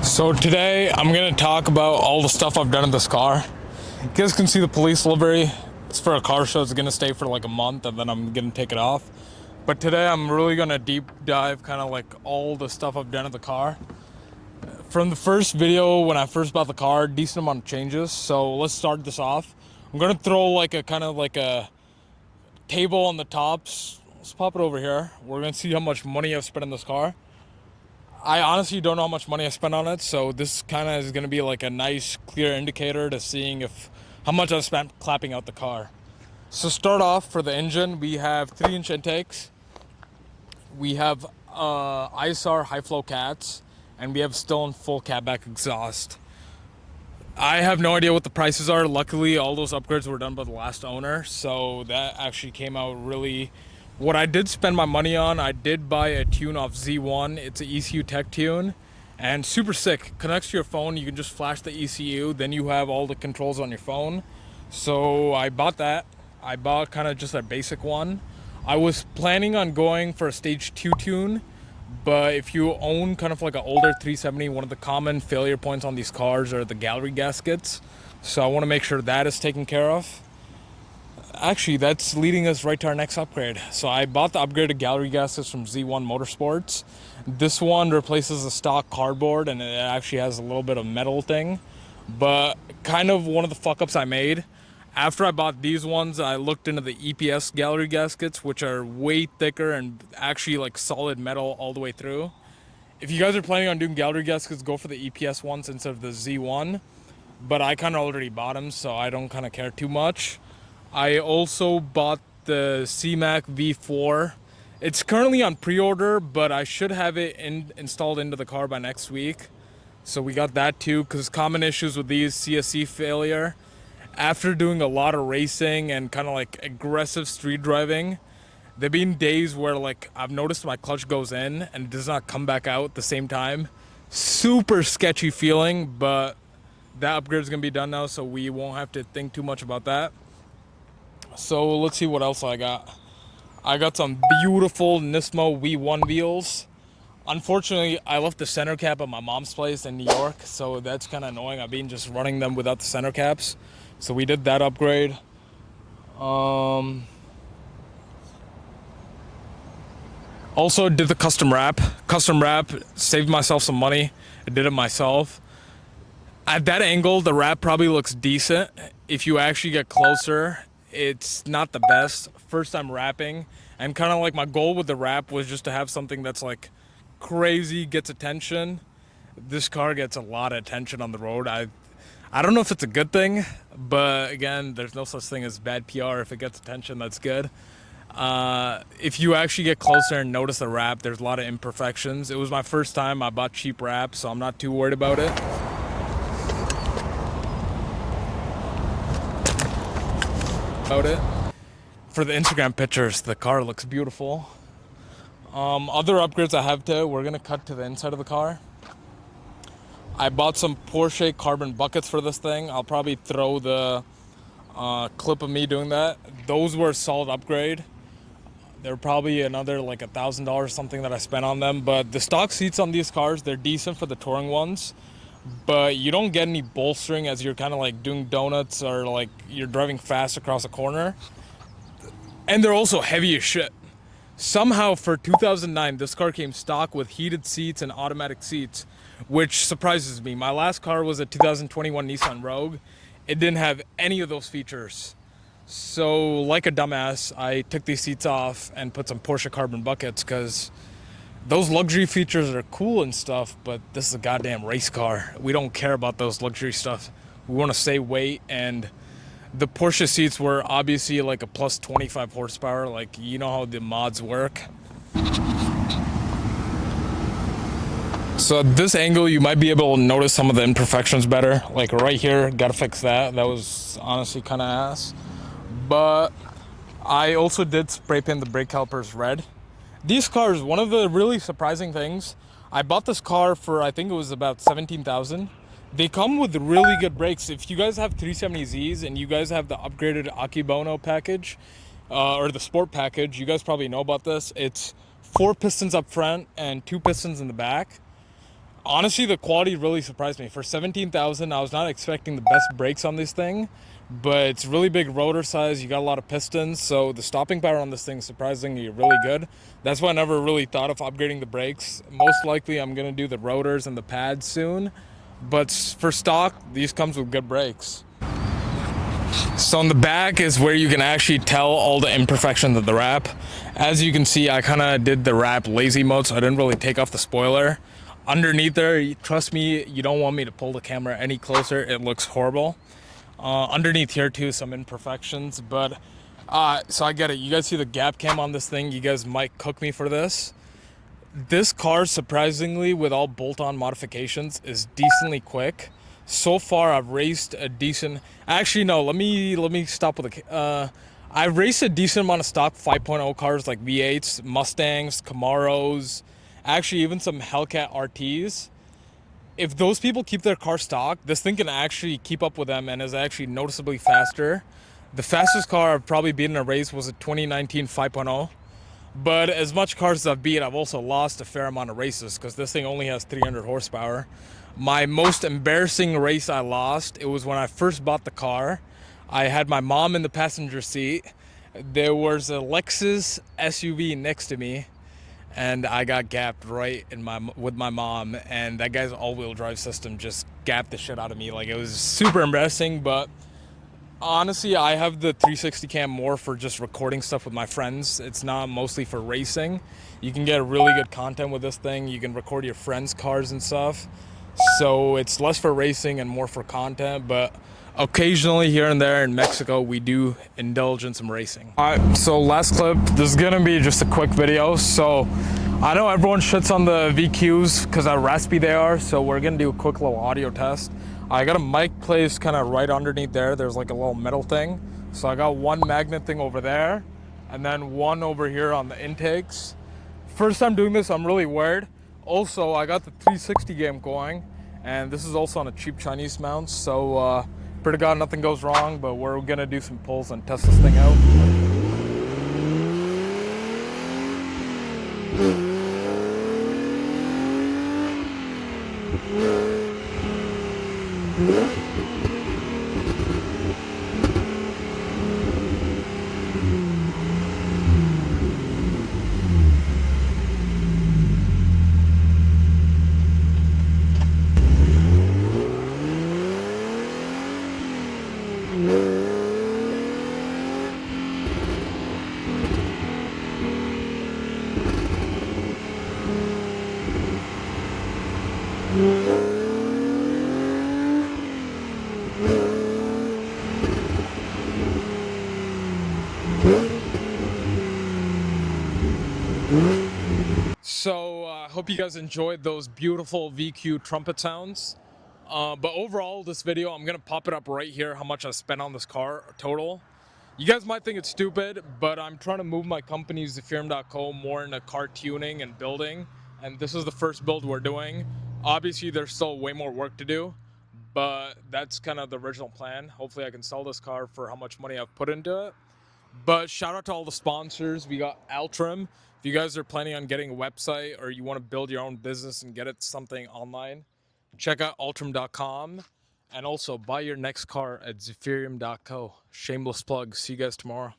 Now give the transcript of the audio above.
So today I'm gonna talk about all the stuff I've done in this car. You guys can see the police livery. It's for a car show. It's gonna stay for like a month and then I'm gonna take it off. But today I'm really gonna deep dive kind of like all the stuff I've done in the car. From the first video when I first bought the car, decent amount of changes. So let's start this off. I'm gonna throw like a kind of like a table on the tops. Let's pop it over here. We're gonna see how much money I've spent in this car. I honestly don't know how much money I spent on it, so this kind of is going to be like a nice, clear indicator to seeing if how much I spent clapping out the car. So start off for the engine, we have 3-inch intakes, we have ISR high flow cats, and we have Stillen full catback exhaust. I have no idea what the prices are. Luckily, all those upgrades were done by the last owner, so that actually came out really. What I did spend my money on, I did buy a tune off Z1. It's an EcuTek Tune, and super sick. Connects to your phone. You can just flash the ECU, then you have all the controls on your phone. So I bought that. I bought kind of just a basic one. I was planning on going for a stage 2 tune, but if you own kind of like an older 370, one of the common failure points on these cars are the gallery gaskets. So I want to make sure that is taken care of. Actually, that's leading us right to our next upgrade. So I bought the upgraded gallery gaskets from Z1 Motorsports. This one replaces the stock cardboard and it actually has a little bit of metal thing. But kind of one of the fuck ups I made. After I bought these ones, I looked into the EPS gallery gaskets, which are way thicker and actually like solid metal all the way through. If you guys are planning on doing gallery gaskets, go for the EPS ones instead of the Z1. But I kind of already bought them, so I don't kind of care too much. I also bought the C-Mac V4. It's currently on pre-order, but I should have it installed into the car by next week. So we got that too, because common issues with these, CSC failure. After doing a lot of racing and kind of like aggressive street driving, there've been days where like I've noticed my clutch goes in and it does not come back out at the same time. Super sketchy feeling, but that upgrade is going to be done now, so we won't have to think too much about that. So let's see what else I got. I got some beautiful Nismo Wheels. Unfortunately, I left the center cap at my mom's place in New York, so that's kind of annoying. I've been just running them without the center caps. So we did that upgrade. Also did the custom wrap. Custom wrap, saved myself some money. I did it myself. At that angle, the wrap probably looks decent. If you actually get closer, it's not the best. First time wrapping, and kind of like my goal with the wrap was just to have something that's like crazy, gets attention. This car gets a lot of attention on the road. I don't know if it's a good thing, but again, there's no such thing as bad PR. If it gets attention, that's good. If you actually get closer and notice the wrap, there's a lot of imperfections. It was my first time. I bought cheap wrap, so I'm not too worried about it. For the Instagram pictures, the car looks beautiful. Other upgrades I have we're gonna cut to the inside of the car. I bought some Porsche carbon buckets for this thing. I'll probably throw the clip of me doing that. Those were a solid upgrade. They're probably another like $1,000 something that I spent on them, but the stock seats on these cars, they're decent for the touring ones. But you don't get any bolstering as you're kind of like doing donuts or like you're driving fast across a corner. And they're also heavy as shit. Somehow for 2009, this car came stock with heated seats and automatic seats, which surprises me. My last car was a 2021 Nissan Rogue. It didn't have any of those features. So like a dumbass, I took these seats off and put some Porsche carbon buckets because those luxury features are cool and stuff, but this is a goddamn race car. We don't care about those luxury stuff. We want to save weight, and the Porsche seats were obviously like a plus 25 horsepower. Like, you know how the mods work. So at this angle, you might be able to notice some of the imperfections better. Like right here, gotta fix that. That was honestly kind of ass. But I also did spray paint the brake calipers red. These cars, one of the really surprising things, I bought this car for, I think it was about $17,000. They come with really good brakes. If you guys have 370Zs and you guys have the upgraded Akibono package, or the sport package, you guys probably know about this. It's 4 pistons up front and 2 pistons in the back. honestly, the quality really surprised me. For 17,000, I was not expecting the best brakes on this thing, but it's really big rotor size. You got a lot of pistons, so the stopping power on this thing is surprisingly really good. That's why I never really thought of upgrading the brakes. Most likely, I'm gonna do the rotors and the pads soon, but for stock, these comes with good brakes. So on the back is where you can actually tell all the imperfections of the wrap. As you can see, I kind of did the wrap lazy mode, so I didn't really take off the spoiler. Underneath there, trust me, you don't want me to pull the camera any closer. It looks horrible. Underneath here too, some imperfections, but so I get it. You guys see the gap cam on this thing. You guys might cook me for this. This car, surprisingly, with all bolt-on modifications, is decently quick. So far, I've raced a decent. Actually, no. Let me stop with a. I've raced a decent amount of stock 5.0 cars like V8s, Mustangs, Camaros, actually even some Hellcat RTs. If those people keep their car stock, this thing can actually keep up with them and is actually noticeably faster. The fastest car I've probably beaten in a race was a 2019 5.0. But as much cars as I've beat, I've also lost a fair amount of races because this thing only has 300 horsepower. My most embarrassing race I lost, it was when I first bought the car. I had my mom in the passenger seat. There was a Lexus SUV next to me, and I got gapped right with my mom, and that guy's all-wheel drive system just gapped the shit out of me. Like, it was super embarrassing, but honestly, I have the 360 cam more for just recording stuff with my friends. It's not mostly for racing. You can get really good content with this thing. You can record your friends' cars and stuff. So it's less for racing and more for content, but occasionally here and there in Mexico, we do indulge in some racing. All right, so last clip, this is gonna be just a quick video. So I know everyone shits on the VQs because how raspy they are, so we're gonna do a quick little audio test. I got a mic placed kind of right underneath there. There's like a little metal thing. So I got one magnet thing over there and then one over here on the intakes. First time doing this, I'm really weird. Also, I got the 360 game going, and this is also on a cheap Chinese mount, so pray to God nothing goes wrong, but we're gonna do some pulls and test this thing out. So I hope you guys enjoyed those beautiful VQ trumpet sounds. But overall, this video, I'm gonna pop it up right here, how much I spent on this car total. You guys might think it's stupid, but I'm trying to move my company, Zephyrium.co, more into car tuning and building. And this is the first build we're doing. Obviously, there's still way more work to do, but that's kind of the original plan. Hopefully I can sell this car for how much money I've put into it. But shout out to all the sponsors. We got Altrim. If you guys are planning on getting a website or you want to build your own business and get it something online, check out altrim.com. And also buy your next car at Zephyrium.co. Shameless plug. See you guys tomorrow.